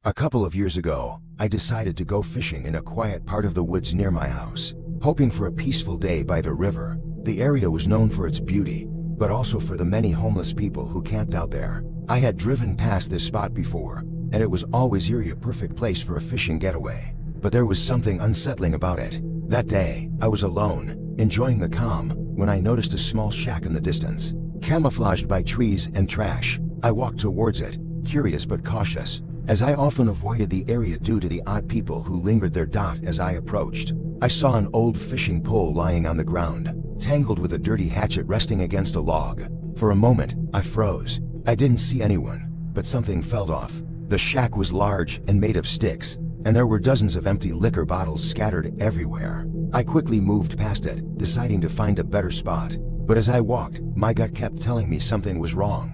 A couple of years ago, I decided to go fishing in a quiet part of the woods near my house, hoping for a peaceful day by the river. The area was known for its beauty, but also for the many homeless people who camped out there. I had driven past this spot before, and it was always eerie, a perfect place for a fishing getaway. But there was something unsettling about it. That day, I was alone, enjoying the calm, when I noticed a small shack in the distance, camouflaged by trees and trash. I walked towards it, curious but cautious, as I often avoided the area due to the odd people who lingered there. As I approached, I saw an old fishing pole lying on the ground, tangled with a dirty hatchet resting against a log. For a moment, I froze. I didn't see anyone, but something felt off. The shack was large and made of sticks, and there were dozens of empty liquor bottles scattered everywhere. I quickly moved past it, deciding to find a better spot. But as I walked, my gut kept telling me something was wrong.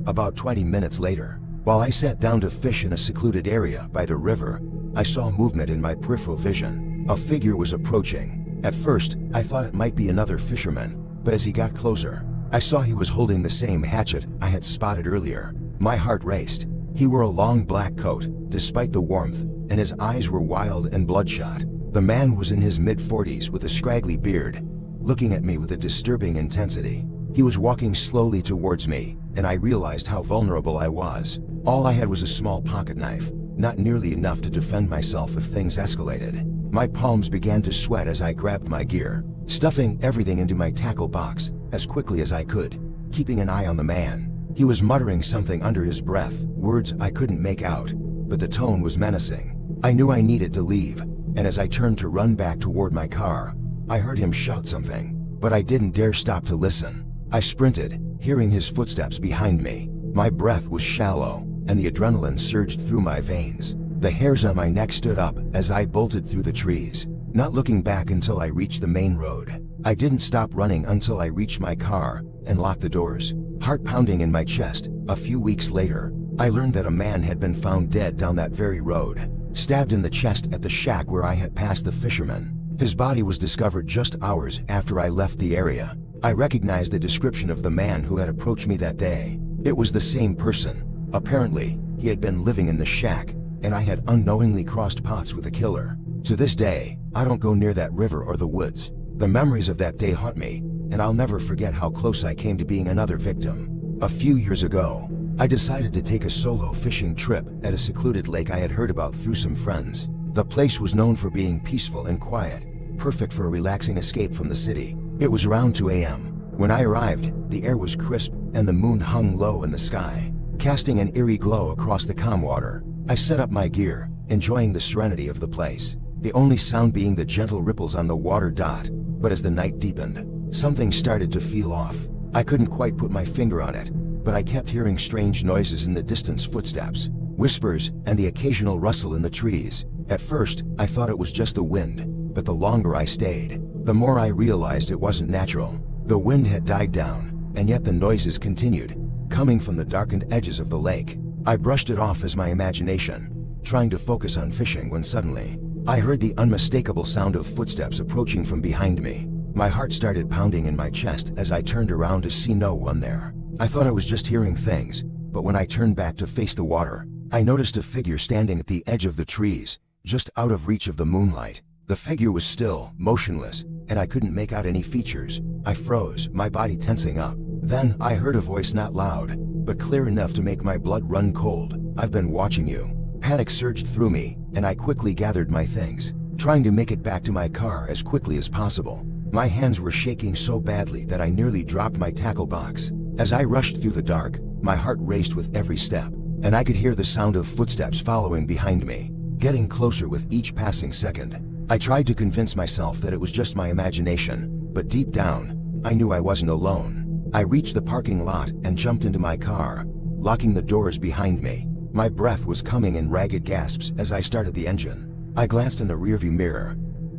About 20 minutes later, while I sat down to fish in a secluded area by the river, I saw movement in my peripheral vision. A figure was approaching. At first, I thought it might be another fisherman, but as he got closer, I saw he was holding the same hatchet I had spotted earlier. My heart raced. He wore a long black coat, despite the warmth, and his eyes were wild and bloodshot. The man was in his mid-40s with a scraggly beard, looking at me with a disturbing intensity. He was walking slowly towards me, and I realized how vulnerable I was. All I had was a small pocket knife, not nearly enough to defend myself if things escalated. My palms began to sweat as I grabbed my gear, stuffing everything into my tackle box as quickly as I could, keeping an eye on the man. He was muttering something under his breath, words I couldn't make out, but the tone was menacing. I knew I needed to leave, and as I turned to run back toward my car, I heard him shout something, but I didn't dare stop to listen. I sprinted, hearing his footsteps behind me. My breath was shallow, and the adrenaline surged through my veins. The hairs on my neck stood up as I bolted through the trees, not looking back until I reached the main road. I didn't stop running until I reached my car and locked the doors, heart pounding in my chest. A few weeks later, I learned that a man had been found dead down that very road, stabbed in the chest at the shack where I had passed the fisherman. His body was discovered just hours after I left the area. I recognized the description of the man who had approached me that day. It was the same person. Apparently, he had been living in the shack, and I had unknowingly crossed paths with the killer. To this day, I don't go near that river or the woods. The memories of that day haunt me, and I'll never forget how close I came to being another victim. A few years ago, I decided to take a solo fishing trip at a secluded lake I had heard about through some friends. The place was known for being peaceful and quiet, perfect for a relaxing escape from the city. It was around 2 a.m. When I arrived, the air was crisp, and the moon hung low in the sky, casting an eerie glow across the calm water. I set up my gear, enjoying the serenity of the place, the only sound being the gentle ripples on the water. But as the night deepened, something started to feel off. I couldn't quite put my finger on it, but I kept hearing strange noises in the distance, footsteps, whispers, and the occasional rustle in the trees. At first, I thought it was just the wind, but the longer I stayed, the more I realized it wasn't natural. The wind had died down, and yet the noises continued, coming from the darkened edges of the lake. I brushed it off as my imagination, trying to focus on fishing, when suddenly, I heard the unmistakable sound of footsteps approaching from behind me. My heart started pounding in my chest as I turned around to see no one there. I thought I was just hearing things, but when I turned back to face the water, I noticed a figure standing at the edge of the trees, just out of reach of the moonlight. The figure was still, motionless, and I couldn't make out any features. I froze, my body tensing up. Then, I heard a voice, not loud, but clear enough to make my blood run cold. "I've been watching you." Panic surged through me, and I quickly gathered my things, trying to make it back to my car as quickly as possible. My hands were shaking so badly that I nearly dropped my tackle box. As I rushed through the dark, my heart raced with every step, and I could hear the sound of footsteps following behind me, getting closer with each passing second. I tried to convince myself that it was just my imagination, but deep down, I knew I wasn't alone. I reached the parking lot and jumped into my car, locking the doors behind me. My breath was coming in ragged gasps as I started the engine. I glanced in the rearview mirror,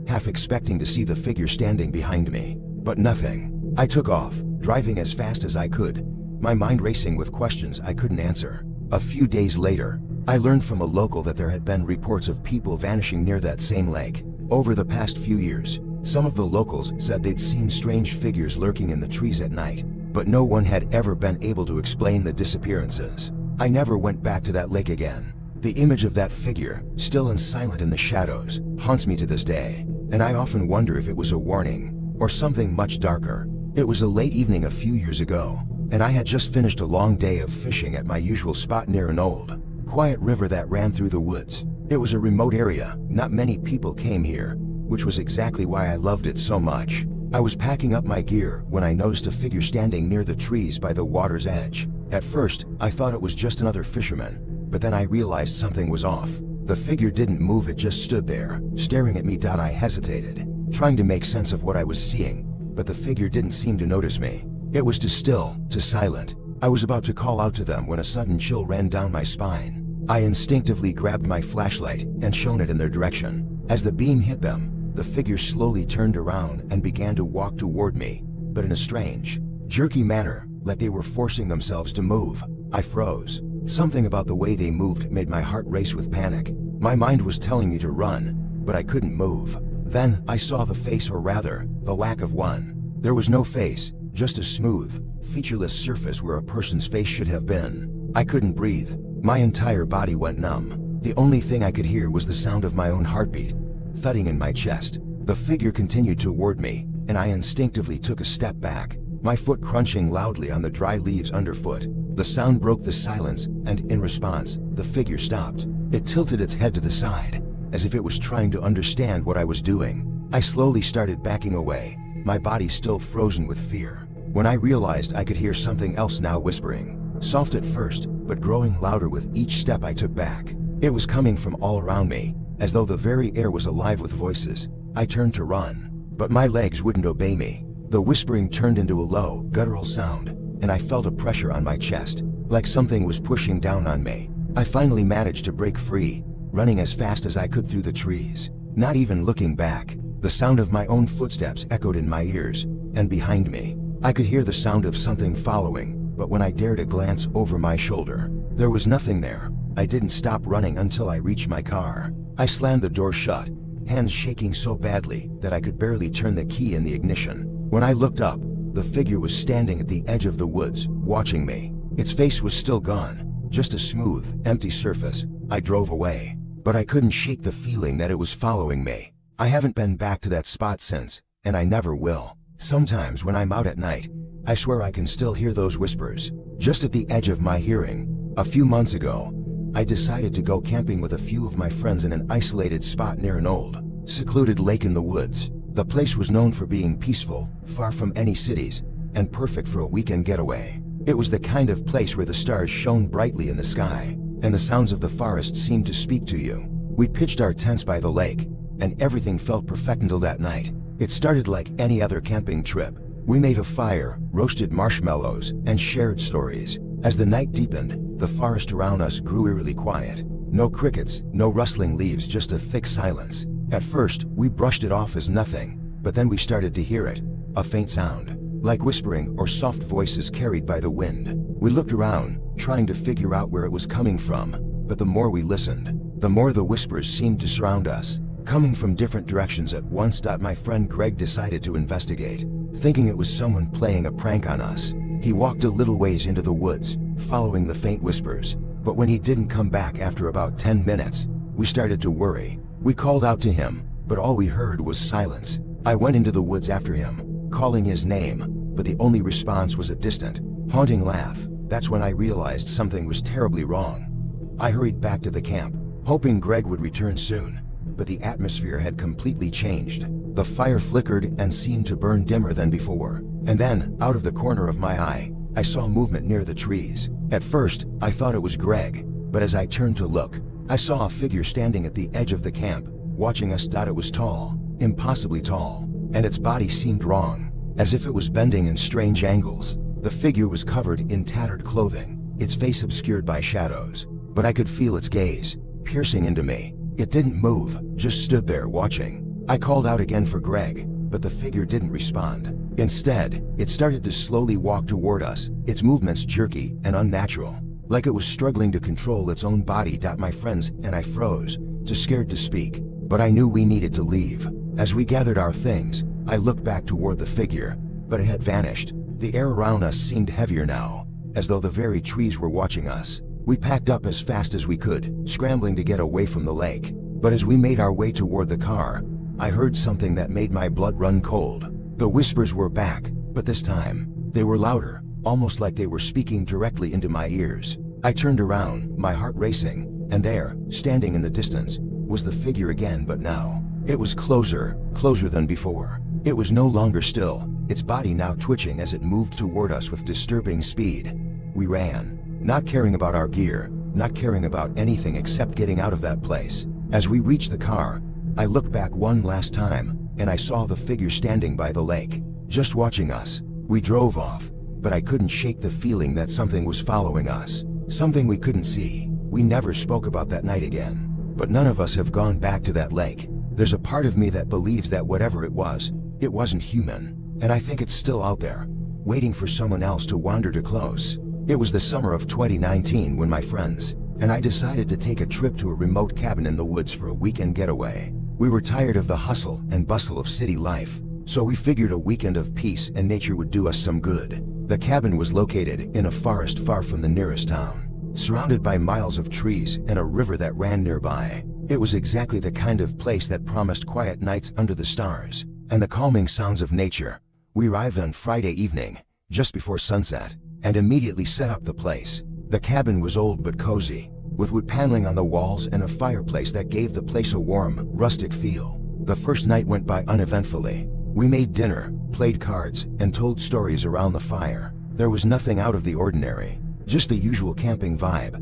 half expecting to see the figure standing behind me, but nothing. I took off, driving as fast as I could, my mind racing with questions I couldn't answer. A few days later, I learned from a local that there had been reports of people vanishing near that same lake. Over the past few years, some of the locals said they'd seen strange figures lurking in the trees at night, but no one had ever been able to explain the disappearances. I never went back to that lake again. The image of that figure, still and silent in the shadows, haunts me to this day, and I often wonder if it was a warning, or something much darker. It was a late evening a few years ago, and I had just finished a long day of fishing at my usual spot near an old, quiet river that ran through the woods. It was a remote area, not many people came here, which was exactly why I loved it so much. I was packing up my gear when I noticed a figure standing near the trees by the water's edge. At first, I thought it was just another fisherman, but then I realized something was off. The figure didn't move, it just stood there, staring at me. I hesitated, trying to make sense of what I was seeing, but the figure didn't seem to notice me. It was too still, too silent. I was about to call out to them when a sudden chill ran down my spine. I instinctively grabbed my flashlight and shone it in their direction. As the beam hit them, the figure slowly turned around and began to walk toward me, but in a strange, jerky manner, like they were forcing themselves to move. I froze. Something about the way they moved made my heart race with panic. My mind was telling me to run, but I couldn't move. Then I saw the face, or rather, the lack of one. There was no face, just a smooth, featureless surface where a person's face should have been. I couldn't breathe. My entire body went numb. The only thing I could hear was the sound of my own heartbeat, thudding in my chest. The figure continued toward me, and I instinctively took a step back, my foot crunching loudly on the dry leaves underfoot. The sound broke the silence, and in response, the figure stopped. It tilted its head to the side, as if it was trying to understand what I was doing. I slowly started backing away, my body still frozen with fear. When I realized I could hear something else now whispering, soft at first, but growing louder with each step I took back. It was coming from all around me, as though the very air was alive with voices. I turned to run, but my legs wouldn't obey me. The whispering turned into a low, guttural sound, and I felt a pressure on my chest, like something was pushing down on me. I finally managed to break free, running as fast as I could through the trees, not even looking back. The sound of my own footsteps echoed in my ears, and behind me, I could hear the sound of something following, but when I dared a glance over my shoulder, there was nothing there. I didn't stop running until I reached my car. I slammed the door shut, hands shaking so badly that I could barely turn the key in the ignition. When I looked up, the figure was standing at the edge of the woods, watching me. Its face was still gone, just a smooth, empty surface. I drove away, but I couldn't shake the feeling that it was following me. I haven't been back to that spot since, and I never will. Sometimes when I'm out at night, I swear I can still hear those whispers, just at the edge of my hearing. A few months ago, I decided to go camping with a few of my friends in an isolated spot near an old, secluded lake in the woods. The place was known for being peaceful, far from any cities, and perfect for a weekend getaway. It was the kind of place where the stars shone brightly in the sky, and the sounds of the forest seemed to speak to you. We pitched our tents by the lake, and everything felt perfect until that night. It started like any other camping trip. We made a fire, roasted marshmallows, and shared stories. As the night deepened, the forest around us grew eerily quiet. No crickets, no rustling leaves, just a thick silence. At first, we brushed it off as nothing, but then we started to hear it. A faint sound, like whispering or soft voices carried by the wind. We looked around, trying to figure out where it was coming from, but the more we listened, the more the whispers seemed to surround us, coming from different directions at once. My friend Greg decided to investigate, thinking it was someone playing a prank on us. He walked a little ways into the woods, following the faint whispers, but when he didn't come back after about 10 minutes, we started to worry. We called out to him, but all we heard was silence. I went into the woods after him, calling his name, but the only response was a distant, haunting laugh. That's when I realized something was terribly wrong. I hurried back to the camp, hoping Greg would return soon, but the atmosphere had completely changed. The fire flickered and seemed to burn dimmer than before, and then, out of the corner of my eye, I saw movement near the trees. At first, I thought it was Greg, but as I turned to look, I saw a figure standing at the edge of the camp, watching us. It was tall, impossibly tall, and its body seemed wrong, as if it was bending in strange angles. The figure was covered in tattered clothing, its face obscured by shadows, but I could feel its gaze, piercing into me. It didn't move, just stood there watching. I called out again for Greg, but the figure didn't respond. Instead, it started to slowly walk toward us, its movements jerky and unnatural, like it was struggling to control its own body. My friends and I froze, too scared to speak, but I knew we needed to leave. As we gathered our things, I looked back toward the figure, but it had vanished. The air around us seemed heavier now, as though the very trees were watching us. We packed up as fast as we could, scrambling to get away from the lake. But as we made our way toward the car, I heard something that made my blood run cold. The whispers were back, but this time, they were louder, almost like they were speaking directly into my ears. I turned around, my heart racing, and there, standing in the distance, was the figure again, but now, it was closer than before. It was no longer still, its body now twitching as it moved toward us with disturbing speed. We ran, not caring about our gear, not caring about anything except getting out of that place. As we reached the car, I looked back one last time, and I saw the figure standing by the lake, just watching us. We drove off, but I couldn't shake the feeling that something was following us, something we couldn't see. We never spoke about that night again, but none of us have gone back to that lake. There's a part of me that believes that whatever it wasn't human, and I think it's still out there, waiting for someone else to wander too close. It was the summer of 2019 when my friends and I decided to take a trip to a remote cabin in the woods for a weekend getaway. We were tired of the hustle and bustle of city life, so we figured a weekend of peace and nature would do us some good. The cabin was located in a forest far from the nearest town, surrounded by miles of trees and a river that ran nearby. It was exactly the kind of place that promised quiet nights under the stars and the calming sounds of nature. We arrived on Friday evening, just before sunset, and immediately set up the place. The cabin was old but cozy, with wood paneling on the walls and a fireplace that gave the place a warm, rustic feel. The first night went by uneventfully. We made dinner, played cards, and told stories around the fire. There was nothing out of the ordinary, just the usual camping vibe.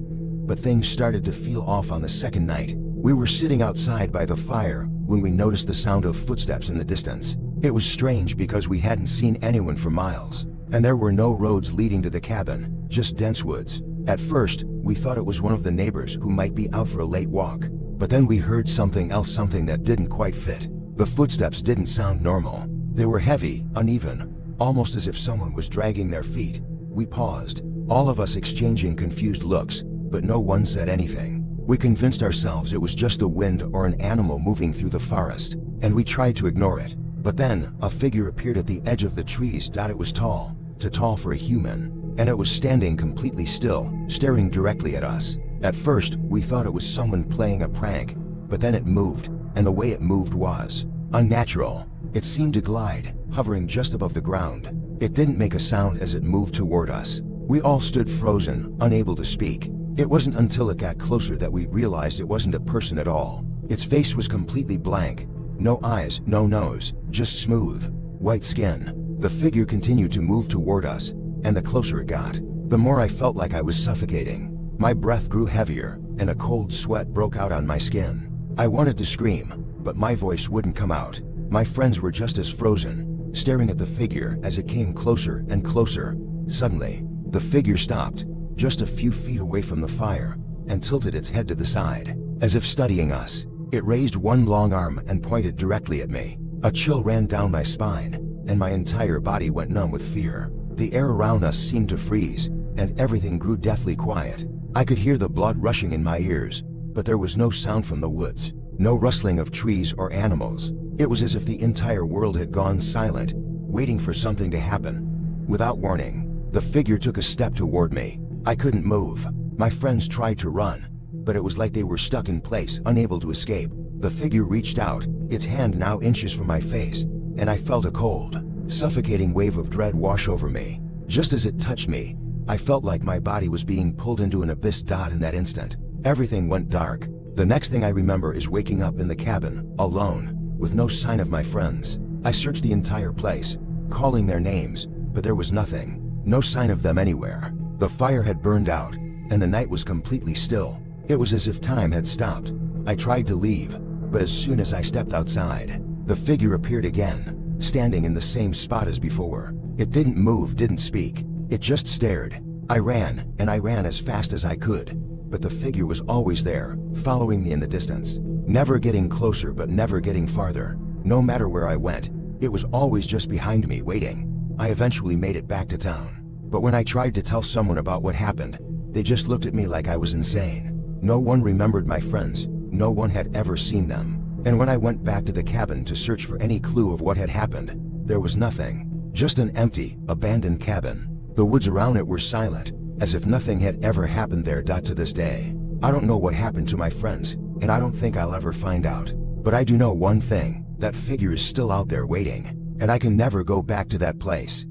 But things started to feel off on the second night. We were sitting outside by the fire when we noticed the sound of footsteps in the distance. It was strange because we hadn't seen anyone for miles, and there were no roads leading to the cabin, just dense woods. At first, we thought it was one of the neighbors who might be out for a late walk, but then we heard something else, something that didn't quite fit. The footsteps didn't sound normal. They were heavy, uneven, almost as if someone was dragging their feet. We paused, all of us exchanging confused looks, but no one said anything. We convinced ourselves it was just the wind or an animal moving through the forest, and we tried to ignore it. But then, a figure appeared at the edge of the trees. It was tall, too tall for a human, and it was standing completely still, staring directly at us. At first, we thought it was someone playing a prank, but then it moved, and the way it moved was unnatural. It seemed to glide, hovering just above the ground. It didn't make a sound as it moved toward us. We all stood frozen, unable to speak. It wasn't until it got closer that we realized it wasn't a person at all. Its face was completely blank. No eyes, no nose, just smooth, white skin. The figure continued to move toward us, and the closer it got, the more I felt like I was suffocating. My breath grew heavier, and a cold sweat broke out on my skin. I wanted to scream, but my voice wouldn't come out. My friends were just as frozen, staring at the figure as it came closer and closer. Suddenly, the figure stopped, just a few feet away from the fire, and tilted its head to the side, as if studying us. It raised one long arm and pointed directly at me. A chill ran down my spine, and my entire body went numb with fear. The air around us seemed to freeze, and everything grew deathly quiet. I could hear the blood rushing in my ears, but there was no sound from the woods, no rustling of trees or animals. It was as if the entire world had gone silent, waiting for something to happen. Without warning, the figure took a step toward me. I couldn't move. My friends tried to run, but it was like they were stuck in place, unable to escape. The figure reached out, its hand now inches from my face, and I felt a cold, suffocating wave of dread wash over me. Just as it touched me, I felt like my body was being pulled into an abyss. In that instant, everything went dark. The next thing I remember is waking up in the cabin, alone, with no sign of my friends. I searched the entire place, calling their names, but there was nothing, no sign of them anywhere. The fire had burned out, and the night was completely still. It was as if time had stopped. I tried to leave, but as soon as I stepped outside, the figure appeared again, standing in the same spot as before. It didn't move, didn't speak. It just stared. I ran, and I ran as fast as I could, but the figure was always there, following me in the distance, never getting closer but never getting farther. No matter where I went, it was always just behind me, waiting. I eventually made it back to town, but when I tried to tell someone about what happened, they just looked at me like I was insane. No one remembered my friends, no one had ever seen them, and when I went back to the cabin to search for any clue of what had happened, there was nothing. Just an empty, abandoned cabin. The woods around it were silent, as if nothing had ever happened there. To this day, I don't know what happened to my friends, and I don't think I'll ever find out. But I do know one thing, that figure is still out there waiting, and I can never go back to that place.